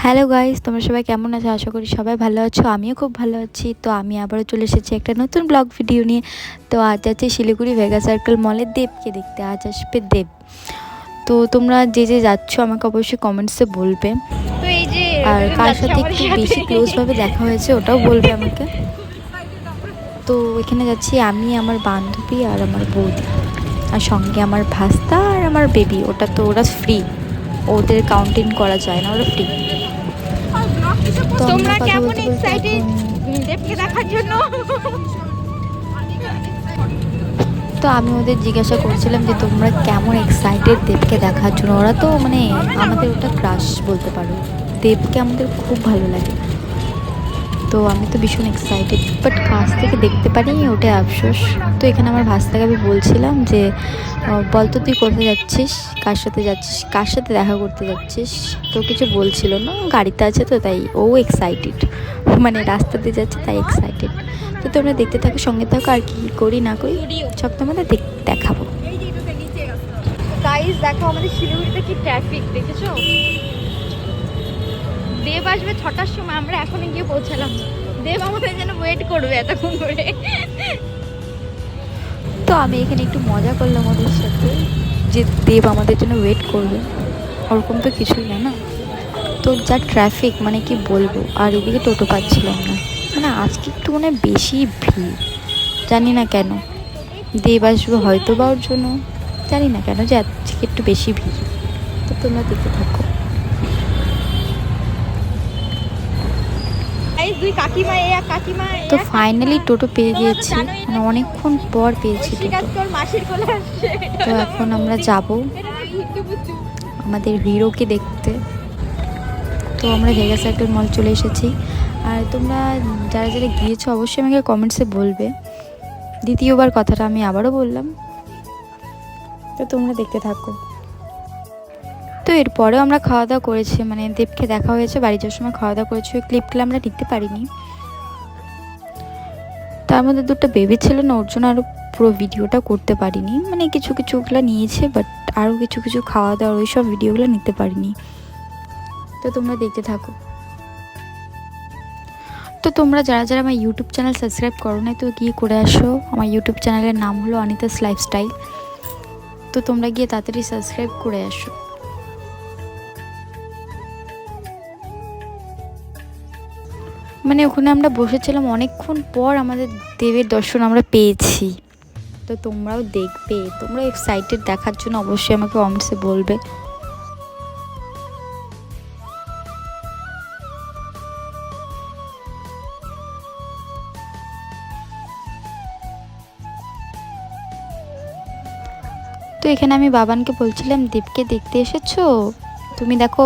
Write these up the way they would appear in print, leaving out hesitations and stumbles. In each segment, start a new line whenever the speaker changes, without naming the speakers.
Hello guys, তোমরা সবাই কেমন আছো? আশা করি সবাই ভালো আছো। আমিও খুব ভালো আছি। তো আমি আবারও চলে এসেছি একটা নতুন ব্লগ ভিডিও নিয়ে। তো আজ আছে শিলিগুড়ি ভেগা সার্কেল মলের দেবকে দেখতে। আজ আসবে দেব। তো তোমরা যে যে যাচ্ছ আমাকে অবশ্যই কমেন্টসে বলবে।
তো এই যে
আর কার সাথে একটু বেশি ক্লোজভাবে দেখা হয়েছে ওটাও বলবে আমাকে। তো এখানে যাচ্ছি আমি, আমার বান্ধবী আর আমার বৌদি, আর সঙ্গে আমার ভাস্তা আর আমার বেবি। ওরা ফ্রি, ওদের কাউন্টিং করা যায় না, ওরা ফ্রি। তো আমরা কথা বলতে বলতে
দেবকে দেখার জন্য।
তো আমি ওদের জিজ্ঞাসা করছিলাম যে তোমরা কেমন এক্সাইটেড দেবকে দেখার জন্য। ওরা তো মানে আমাদের ওটা ক্রাশ বলতে পারো, দেবকে আমাদের খুব ভালো লাগে। তো আমি তো ভীষণ এক্সাইটেড, বাট কাছ থেকে দেখতে পারিনি, ওটা আফসোস। তো এখানে আমার ভাস্তাকে আমি বলছিলাম যে বলতো তুই কোথায় যাচ্ছিস, কার সাথে যাচ্ছিস, কার সাথে দেখা করতে যাচ্ছিস। তো কিছু বলছিল না, গাড়িতে আছে তো তাই ও এক্সাইটেড, মানে রাস্তাতে যাচ্ছে তাই এক্সাইটেড। তো তোমরা দেখতে থাকো, সঙ্গে থাকো, আর কি করি না করি সব তোমাদের দেখাবো।
গাইস দেখো আমাদের শিলিগুড়িতে কি ট্রাফিক দেখেছো। দেব আসবে 6টার সময়, আমরা এখন গিয়ে পৌঁছালাম। দেব আমাদের জন্য ওয়েট করবে এতক্ষণ ধরে।
তো আমি এখানে একটু মজা করলাম ওদের সাথে যে দেব আমাদের জন্য ওয়েট করবে, ওরকম তো কিছুই না। তো যা ট্রাফিক মানে কি বলবো, আর এদিকে টোটো পাচ্ছিলাম না। মানে আজকে একটু মানে বেশি ভিড়, জানি না কেন। দেব আসবে হয়তো বা ওর জন্য, জানি না কেন যে আজকে একটু বেশি ভিড়। তো তোমরা দেখতে থাকো।
দুই কাকিমা কাকিমা।
তো ফাইনালি টোটো পেয়ে গিয়েছি, মানে অনেকক্ষণ পর পেয়েছি টোটো। তো এখন আমরা যাব আমাদের হিরোকে দেখতে। তো আমরা ভেগা সার্কেল মল চলে এসেছি। আর তোমরা যারা যারা গিয়েছো অবশ্যই আমাকে কমেন্টসে বলবে। দ্বিতীয়বার কথাটা আমি আবারও বললাম। তো তোমরা দেখতে থাকো। তো এরপরেও আমরা খাওয়া দাওয়া করেছি, মানে দেবকে দেখা হয়েছে, বাড়ি যাওয়ার সময় খাওয়া দাওয়া করেছি। ওই ক্লিপগুলো আমরা নিতে পারিনি, তার মধ্যে দুটো বেবি ছিল না, ওর জন্য আরও পুরো ভিডিওটা করতে পারিনি। মানে কিছু কিছুগুলো নিয়েছে, বাট আরও কিছু কিছু খাওয়া দাওয়ার ওই সব ভিডিওগুলো নিতে পারিনি। তো তোমরা দেখতে থাকো। তো তোমরা যারা যারা আমার ইউটিউব চ্যানেল সাবস্ক্রাইব করো না, তো গিয়ে করে আসো। আমার ইউটিউব চ্যানেলের নাম হলো অনিতাস লাইফস্টাইল। তো তোমরা গিয়ে তাড়াতাড়ি সাবস্ক্রাইব করে আসো। মানে ওখানে আমরা বসেছিলাম অনেকক্ষণ পর, আমাদের দেবের দর্শন আমরা পেয়েছি। তো তোমরাও দেখবে, তোমরা এক্সাইটেড দেখার জন্য অবশ্যই আমাকে কমেন্টসে বলবে। তো এখানে আমি বাবানকে বলছিলাম দেবকে দেখতে এসেছো তুমি, দেখো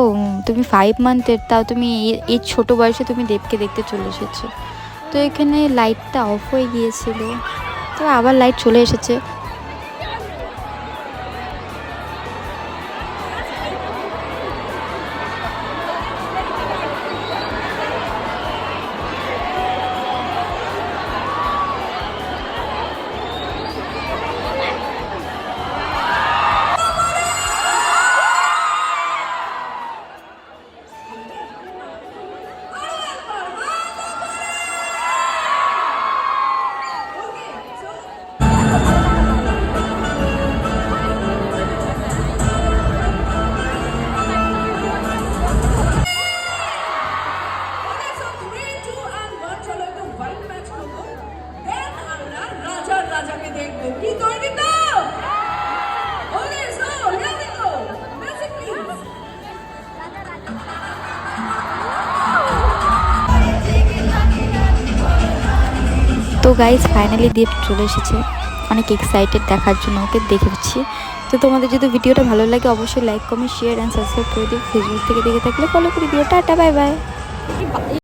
তুমি 5 মান্থের, তাও তুমি এই ছোট বয়সে তুমি দেবকে দেখতে চলে এসেছো। তো এখানে লাইটটা অফ হয়ে গিয়েছিল, তো আবার লাইট চলে এসেছে। তো গাইজ ফাইনালি দেব চলে এসেছে, অনেক এক্সাইটেড দেখার জন্য, ওকে দেখেছি। তো তোমাদের যদি ভিডিওটা ভালো লাগে অবশ্যই like comment share and subscribe করে দিও। ফেসবুক থেকে দেখে থাকলে ফলো করে দিও। Tata, bye bye.